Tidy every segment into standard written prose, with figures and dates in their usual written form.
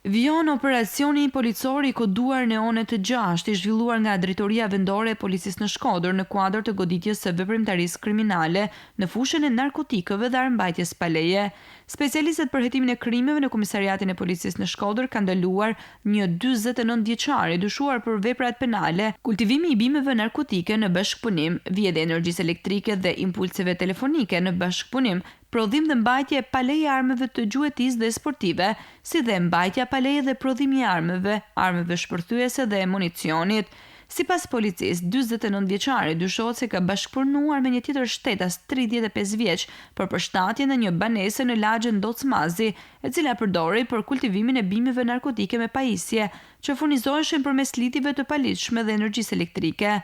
Vion operacioni policor i koduar neonet të 6 i zhvilluar nga Drejtoria Vendore e Policisë në Shkodër në kuadër të goditjes së veprimtarisë kriminale në fushën e narkotikëve dhe armbajtjes pa leje. Specialistët për hetimin e krimeve në Komisariatin e Policisë në Shkodër kanë ndaluar një 49 vjeçar i dyshuar për veprat penale, kultivimi i bimeve narkotike në bashkëpunim, vjedhje energjisë elektrike dhe impulseve telefonike në bashkëpunim, prodhim dhe mbajtje pa leje armëve të gjuetisë dhe sportive, si dhe mbajtja pa leje dhe prodhimi i armëve shpërthyese dhe municionit. Sipas policisë, 49 vjeçari dyshohet se ka bashkëpunuar me një tjetër shtetas 35 vjeç për përshtatje në një banese në lagjen Docmazi, e cila përdorej për kultivimin e bimeve narkotike me pajisje, që furnizoheshin përmes litive të paligjshme dhe energjisë elektrike.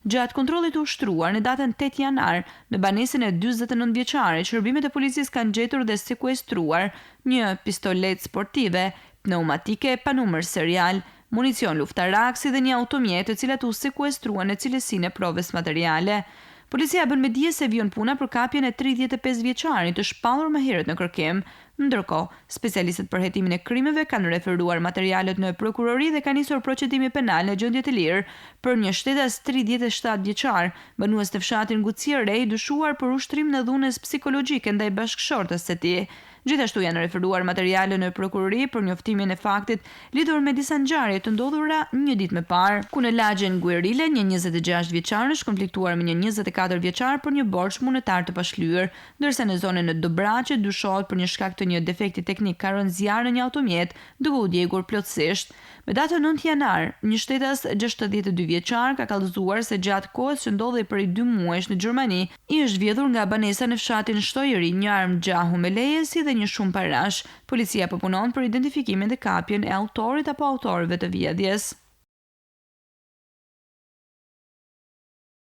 Gjatë kontrollit të ushtruar në datën 8 janar, në banesën e 49 vjeçarit, shërbimet e policisë kanë gjetur dhe sekuestruar një pistolet sportive, pneumatike pa numër serial, municion luftarak si dhe një automjet, të cilat u sekuestruan në cilësinë e provës materiale. Policia bën me dije se vion puna për kapjen e 35 vjeçarit të shpallur më herët në kërkim. Ndërkohë, specialistët për hetimin e krimeve kanë referuar materialet në prokurori dhe ka nisur procedimi penal në gjendje të lirë për një shtetas 37 vjeçar, banues të fshatin Guciere, i dyshuar për ushtrim në dhunës psikologjike ndaj bashkëshortës së tij. Gjithashtu janë referuar materiale në prokurori për njoftimin e faktit lidhur me disa ngjarje të ndodhura një ditë më parë, ku në lagjen Guerile një 26 vjeçar është konfliktuar me një 24 vjeçar për një borxh monetar të pashlyer, ndërsa në zonën e Dobraçe dyshohet për një shkak të një defekti teknik ka rënë zjarr në një automjet, duke u djegur plotësisht. Me datën 9 janar, një shtetas 62 vjeçar ka kallëzuar se gjatë kohës që ndodhej prej 2 muajsh në Gjermani, i është vjedhur nga banesa në fshatin Shtojëri një armë gjahu me leje si dhe një shumë parash. Policia po punon për identifikimin dhe kapjen e autorit apo autorëve të vjedhjes.